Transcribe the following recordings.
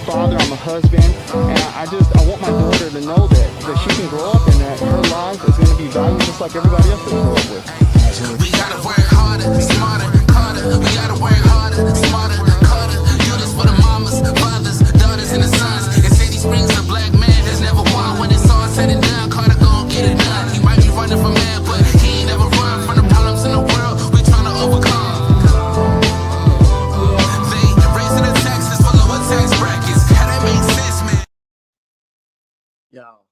father, I'm a husband, and I want my daughter to know that she can grow up and that her life is going to be valuable just like everybody else that grew up with. We gotta work harder, smarter, harder. We gotta work harder, smarter, harder. Do this for the mamas, fathers, daughters, and the sons. And Sadie Springs, a black man has never won. When it's all said and done, Carter gon' get it done. He might be running from man, but he ain't never run from the problems in the world we tryna overcome. They raising the taxes for lower tax brackets. How that makes sense, man? Y'all,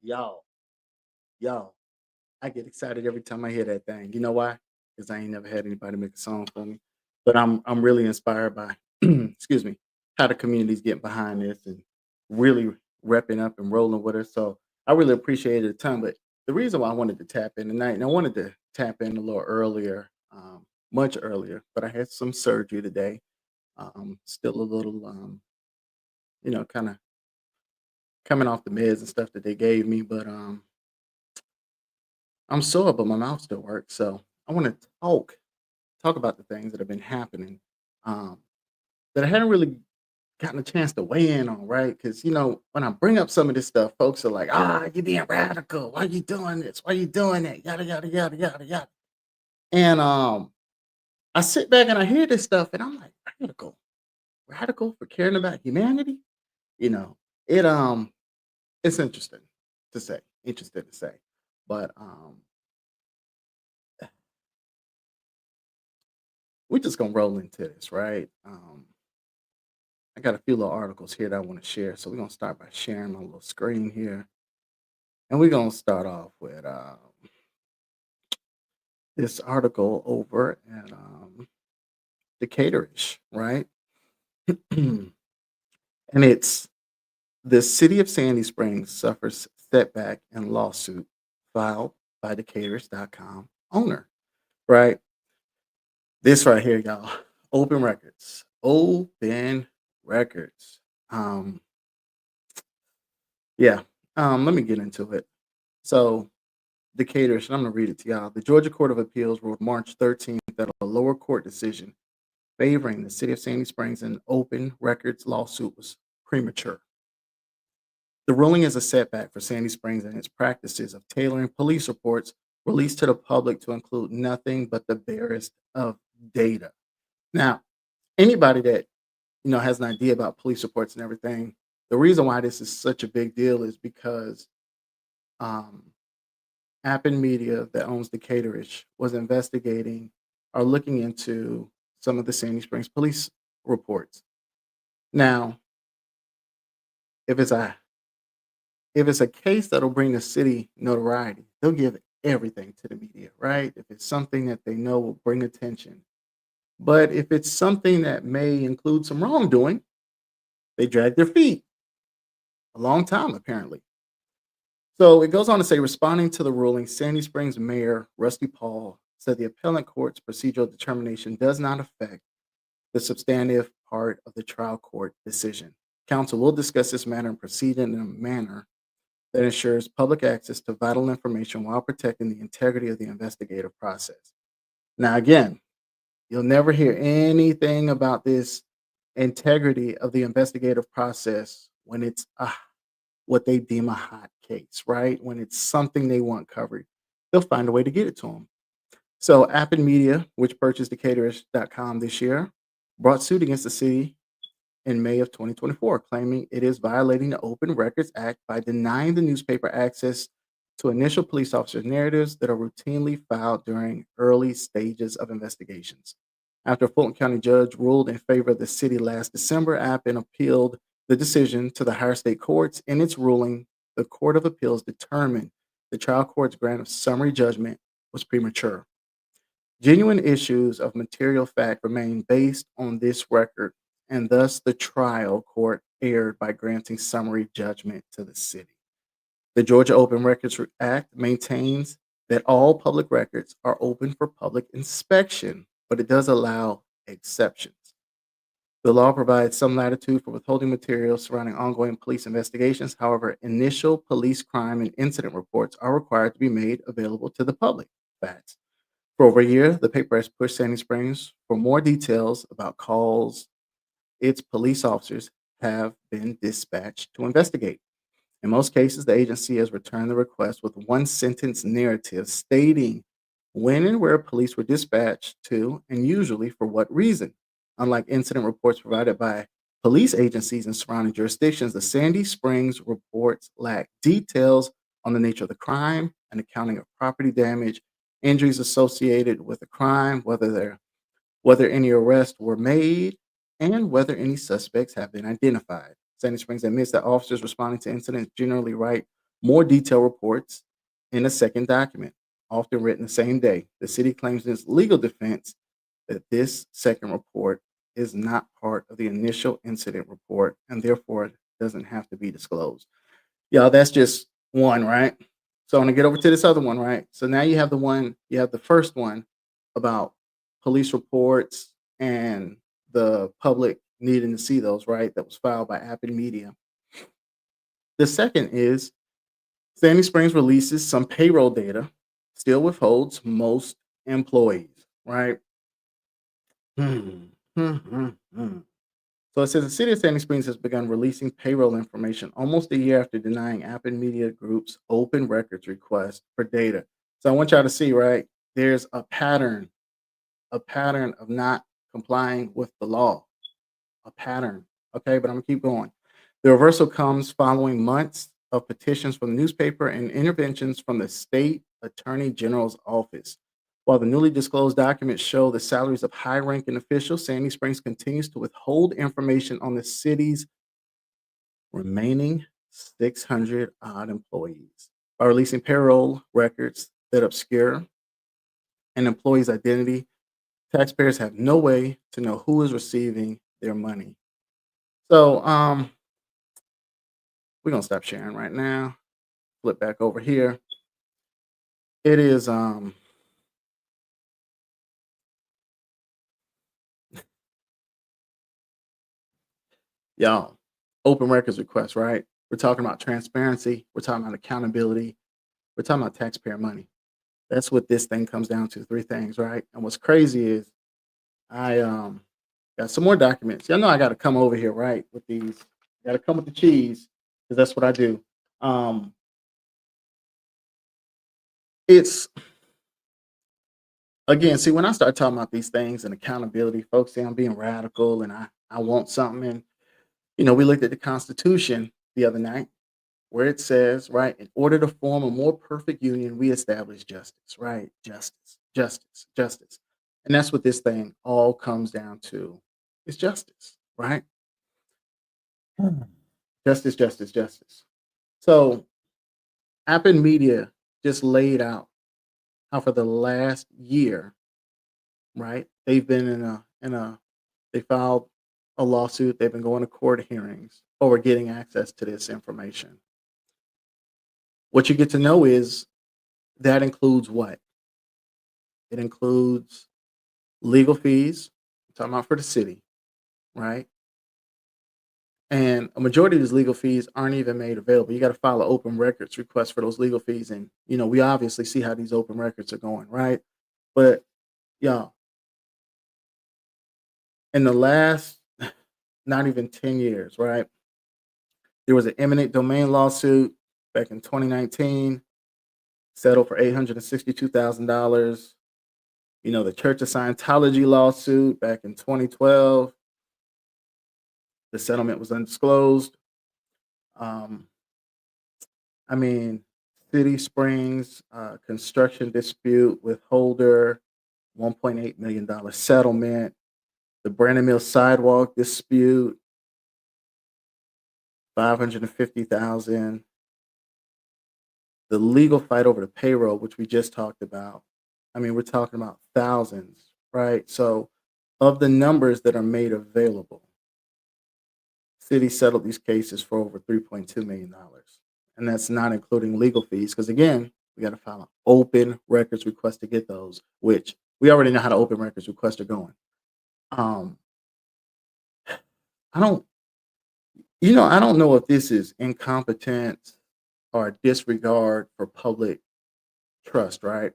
y'all, y'all. I get excited every time I hear that thing. You know why? Because I ain't never had anybody make a song for me. But I'm really inspired by excuse me, how the community's getting behind this and really repping up and rolling with us. So I really appreciate it a ton. But the reason why I wanted to tap in tonight, and I wanted to tap in a little earlier, much earlier, but I had some surgery today. Still a little kind of coming off the meds and stuff that they gave me, but I'm sore, but my mouth still works. So I want to talk about the things that have been happening um, that I hadn't really gotten a chance to weigh in on, right? Because when I bring up some of this stuff, folks are like, "Ah, you being radical. Why you doing this? Why you doing that? Yada yada yada yada yada." And I sit back and I hear this stuff, and I'm like, radical, radical for caring about humanity. You know, it it's interesting to say, but we're just gonna roll into this, right? I got a few little articles here that I want to share. So we're gonna start by sharing my little screen here. And we're gonna start off with this article over at Decatorish, right? And it's the city of Sandy Springs suffers setback in lawsuit filed by Decatorish.com owner, right? This right here, y'all. Open records. Open records. Um, yeah. Let me get into it. So Decatur, and I'm going to read it to y'all. The Georgia Court of Appeals ruled March 13th that a lower court decision favoring the city of Sandy Springs in open records lawsuit was premature. The ruling is a setback for Sandy Springs and its practices of tailoring police reports released to the public to include nothing but the barest of data. Now, anybody that has an idea about police reports and everything, the reason why this is such a big deal is because um, Appen Media that owns Decatorish was investigating or looking into some of the Sandy Springs police reports. Now, if it's a case that'll bring the city notoriety, they'll give everything to the media, right? If it's something that they know will bring attention. But if it's something that may include some wrongdoing, they drag their feet a long time, apparently. So it goes on to say, responding to the ruling, Sandy Springs Mayor Rusty Paul said the appellate court's procedural determination does not affect the substantive part of the trial court decision. Council will discuss this matter and proceed in a manner that ensures public access to vital information while protecting the integrity of the investigative process. Now, again, you'll never hear anything about this integrity of the investigative process when it's what they deem a hot case, right? When it's something they want covered, they'll find a way to get it to them. So Appen Media, which purchased Decatorish.com this year, brought suit against the city in May of 2024, claiming it is violating the Open Records Act by denying the newspaper access to initial police officers' narratives that are routinely filed during early stages of investigations. After a Fulton County judge ruled in favor of the city last December, Appen appealed the decision to the higher state courts. In its ruling, the Court of Appeals determined the trial court's grant of summary judgment was premature. Genuine issues of material fact remain based on this record, and thus the trial court erred by granting summary judgment to the city. The Georgia Open Records Act maintains that all public records are open for public inspection, but it does allow exceptions. The law provides some latitude for withholding materials surrounding ongoing police investigations. However, initial police crime and incident reports are required to be made available to the public. Facts. For over a year, the paper has pushed Sandy Springs for more details about calls its police officers have been dispatched to investigate. In most cases, the agency has returned the request with one sentence narrative stating when and where police were dispatched to, and usually for what reason. Unlike incident reports provided by police agencies in surrounding jurisdictions, the Sandy Springs reports lack details on the nature of the crime, an accounting of property damage, injuries associated with the crime, whether any arrests were made, and whether any suspects have been identified. Sandy Springs admits that officers responding to incidents generally write more detailed reports in a second document, often written the same day. The city claims in its legal defense that this second report is not part of the initial incident report and therefore doesn't have to be disclosed. Y'all, that's just one, right? So I'm gonna get over to this other one, right? So now you have the first one about police reports and the public needing to see those, right? That was filed by Appen Media. The second is Sandy Springs releases some payroll data, still withholds most employees, right? Hmm, hmm, hmm, hmm. So it says the city of Sandy Springs has begun releasing payroll information almost a year after denying Appen Media Group's open records request for data. So I want y'all to see, right? There's a pattern of not complying with the law, a pattern. Okay, but I'm gonna keep going. The reversal comes following months of petitions from the newspaper and interventions from the state attorney general's office. While the newly disclosed documents show the salaries of high ranking officials, Sandy Springs continues to withhold information on the city's remaining 600 odd employees. By releasing payroll records that obscure an employee's identity, taxpayers have no way to know who is receiving their money. So we're gonna stop sharing right now. Flip back over here. It is y'all, open records request, right? We're talking about transparency, we're talking about accountability, we're talking about taxpayer money. That's what this thing comes down to, three things, right? And what's crazy is I got some more documents. Y'all know I gotta come over here, right? With these, gotta come with the cheese, because that's what I do. Um it's again, see, when I start talking about these things and accountability, folks say I'm being radical and I want something. And we looked at the Constitution the other night where it says, right, in order to form a more perfect union, we establish justice, right? Justice, justice, justice. And that's what this thing all comes down to. It's justice, right? Justice, justice, justice. So Appen Media just laid out how for the last year, right, they've been they filed a lawsuit, they've been going to court hearings over getting access to this information. What you get to know is that includes what? It includes legal fees, I'm talking about for the city, right? And a majority of these legal fees aren't even made available. You got to file an open records request for those legal fees. And, we obviously see how these open records are going, right? But, y'all, in the last not even 10 years, right? There was an eminent domain lawsuit back in 2019, settled for $862,000. The Church of Scientology lawsuit back in 2012, the settlement was undisclosed. Um, I mean, City Springs construction dispute with Holder, $1.8 million settlement. The Brandon Mills sidewalk dispute, 550,000. The legal fight over the payroll, which we just talked about. I mean, we're talking about thousands, right? So, of the numbers that are made available, city settled these cases for over $3.2 million. And that's not including legal fees. Because again, we got to file an open records request to get those, which we already know how the open records requests are going. Um, I don't, I don't know if this is incompetence or disregard for public trust, right?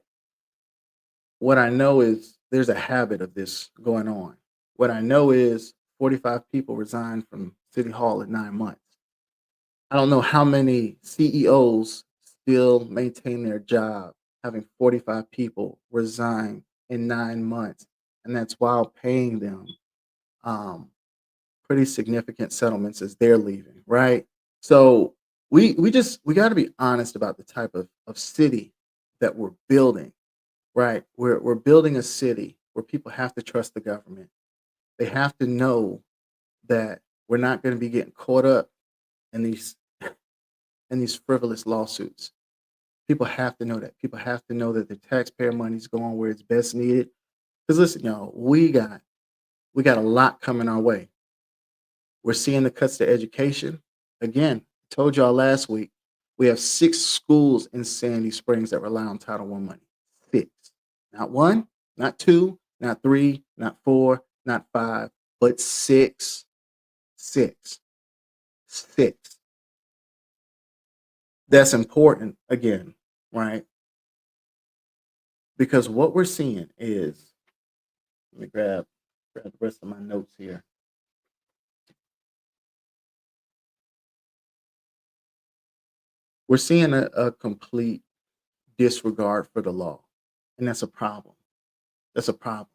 What I know is there's a habit of this going on. What I know is 45 people resigned from City Hall in 9 months. I don't know how many CEOs still maintain their job having 45 people resign in 9 months, and that's while paying them um, pretty significant settlements as they're leaving, right? So we got to be honest about the type of city that we're building, right? We're building a city where people have to trust the government. They have to know that we're not going to be getting caught up in these frivolous lawsuits. People have to know that. People have to know that the taxpayer money is going where it's best needed. Because listen, y'all, we got a lot coming our way. We're seeing the cuts to education. Again, I told y'all last week, we have 6 schools in Sandy Springs that rely on Title I money. 6. Not one, not two, not three, not four, not five, but 6. 6. 6. That's important again, right? Because what we're seeing is, let me grab the rest of my notes here. We're seeing a complete disregard for the law. And that's a problem. That's a problem.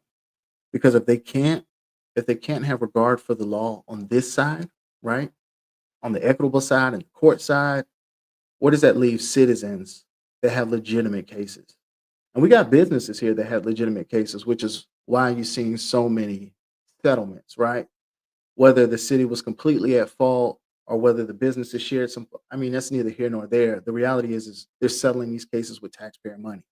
Because if they can't have regard for the law on this side, right? On the equitable side and the court side, where does that leave citizens that have legitimate cases? And we got businesses here that have legitimate cases, which is why you're seeing so many settlements, right? Whether the city was completely at fault or whether the businesses shared some, I mean, that's neither here nor there. The reality is they're settling these cases with taxpayer money.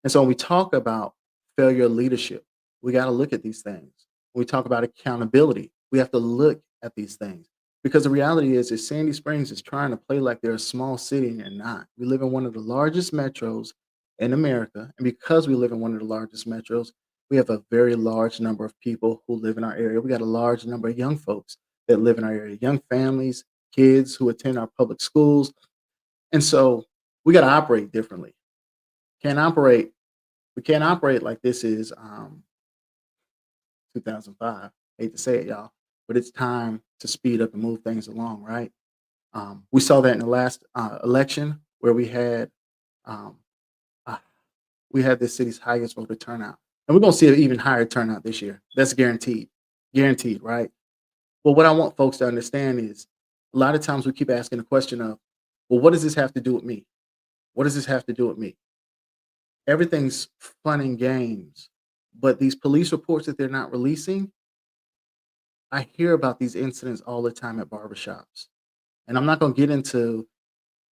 And so when we talk about failure of leadership, we got to look at these things. When we talk about accountability, we have to look at these things. Because the reality is Sandy Springs is trying to play like they're a small city and they're not. We live in one of the largest metros in America. And because we live in one of the largest metros, we have a very large number of people who live in our area. We got a large number of young folks that live in our area, young families, kids who attend our public schools. And so we got to operate differently. Can't operate we can't operate like this is 2005. Hate to say it, y'all, but it's time to speed up and move things along, right? We saw that in the last election where um, uh, we had this city's highest voter turnout, and we're gonna see an even higher turnout this year. That's guaranteed, right? But what I want folks to understand is a lot of times we keep asking the question of, well, what does this have to do with me? What does this have to do with me? Everything's fun and games, but these police reports that they're not releasing, I hear about these incidents all the time at barbershops. And I'm not going to get into,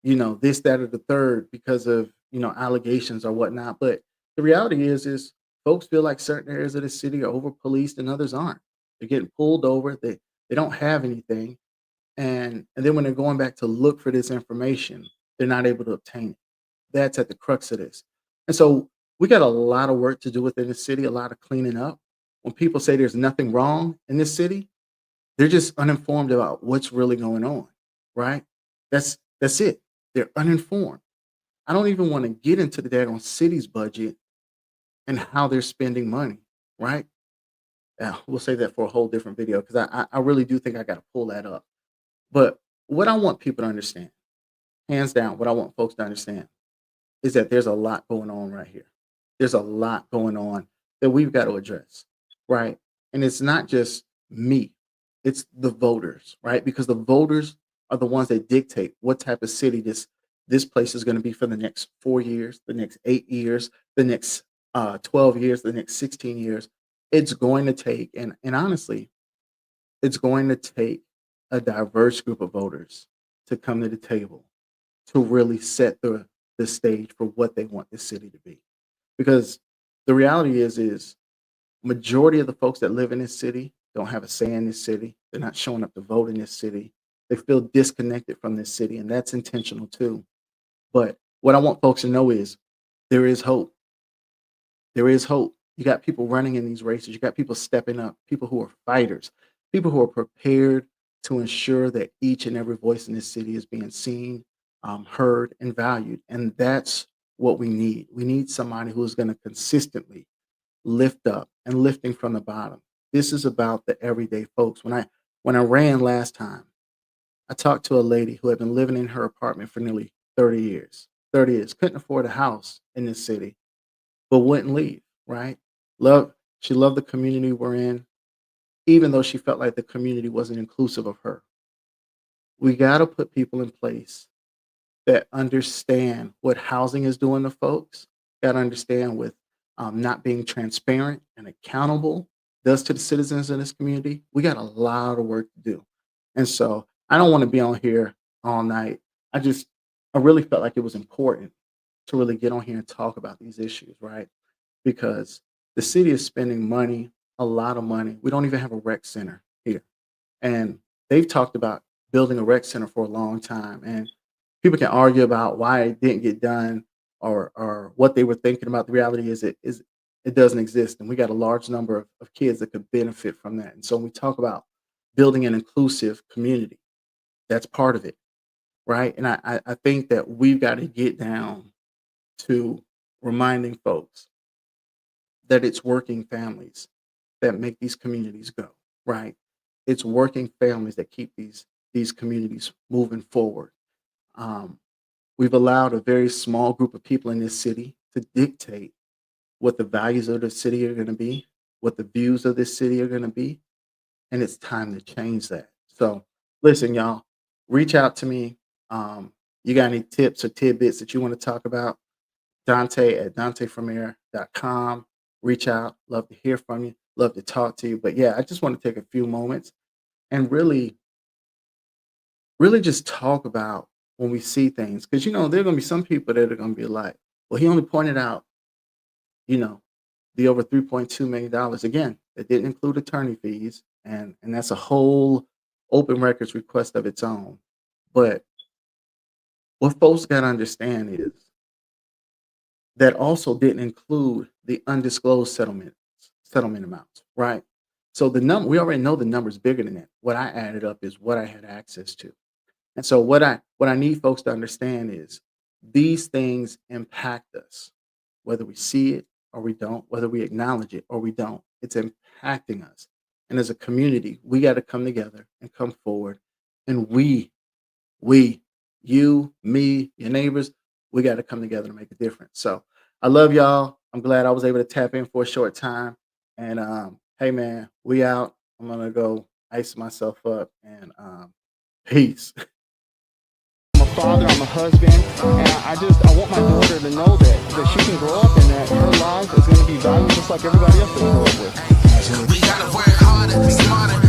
this, that, or the third because of, allegations or whatnot. But the reality is folks feel like certain areas of the city are over policed and others aren't. They're getting pulled over. They don't have anything. And then when they're going back to look for this information, they're not able to obtain it. That's at the crux of this. And so we got a lot of work to do within the city, a lot of cleaning up. When people say there's nothing wrong in this city, they're just uninformed about what's really going on, right? That's it. They're uninformed. I don't even want to get into the daggone city's budget and how they're spending money, right? Yeah, we'll save that for a whole different video because I really do think I got to pull that up. But what I want people to understand, hands down, what I want folks to understand is that there's a lot going on right here. There's a lot going on that we've got to address, right? And it's not just me, it's the voters, right? Because the voters are the ones that dictate what type of city this place is going to be for the next 4 years, the next 8 years, the next 12 years, the next 16 years. It's going to take, and honestly, it's going to take a diverse group of voters to come to the table to really set the stage for what they want this city to be. Because the reality is majority of the folks that live in this city don't have a say in this city. They're not showing up to vote in this city. They feel disconnected from this city, and that's intentional too. But what I want folks to know is there is hope. There is hope. You got people running in these races. You got people stepping up, people who are fighters, people who are prepared to ensure that each and every voice in this city is being seen, heard, and valued. And that's what we need. We need somebody who is going to consistently lift up and lifting from the bottom. This is about the everyday folks. When I ran last time, I talked to a lady who had been living in her apartment for nearly 30 years. 30 years. Couldn't afford a house in this city, but wouldn't leave, right? She loved the community we're in, even though she felt like the community wasn't inclusive of her. We got to put people in place that understand what housing is doing to folks, got to understand with not being transparent and accountable does to the citizens in this community. We got a lot of work to do. And so I don't want to be on here all night. I really felt like it was important to really get on here and talk about these issues, right? Because the city is spending money, a lot of money. We don't even have a rec center here. And they've talked about building a rec center for a long time. And people can argue about why it didn't get done or what they were thinking about. The reality is it doesn't exist. And we got a large number of kids that could benefit from that. And so when we talk about building an inclusive community, that's part of it, right? And I think that we've got to get down to reminding folks that it's working families that make these communities go, right? It's working families that keep these communities moving forward. We've allowed a very small group of people in this city to dictate what the values of the city are going to be, what the views of this city are going to be, and it's time to change that. So, listen, y'all, reach out to me. You got any tips or tidbits that you want to talk about? Dante at DanteFromAir.com. Reach out. Love to hear from you. Love to talk to you. But yeah, I just want to take a few moments and really just talk about when we see things. Because, there are going to be some people that are going to be like, well, he only pointed out, the over $3.2 million. Again, that didn't include attorney fees. And that's a whole open records request of its own. But what folks got to understand is that also didn't include the undisclosed settlement amounts, right? So we already know the number's bigger than that. What I added up is what I had access to. And so what I need folks to understand is these things impact us, whether we see it or we don't, whether we acknowledge it or we don't. It's impacting us. And as a community, we got to come together and come forward. And we, you, me, your neighbors, we got to come together to make a difference. So I love y'all. I'm glad I was able to tap in for a short time. And hey, man, we out. I'm going to go ice myself up and peace. I'm a father, I'm a husband, and I want my daughter to know that she can grow up and that her life is going to be valuable just like everybody else that we grow up with. We gotta work harder, smarter.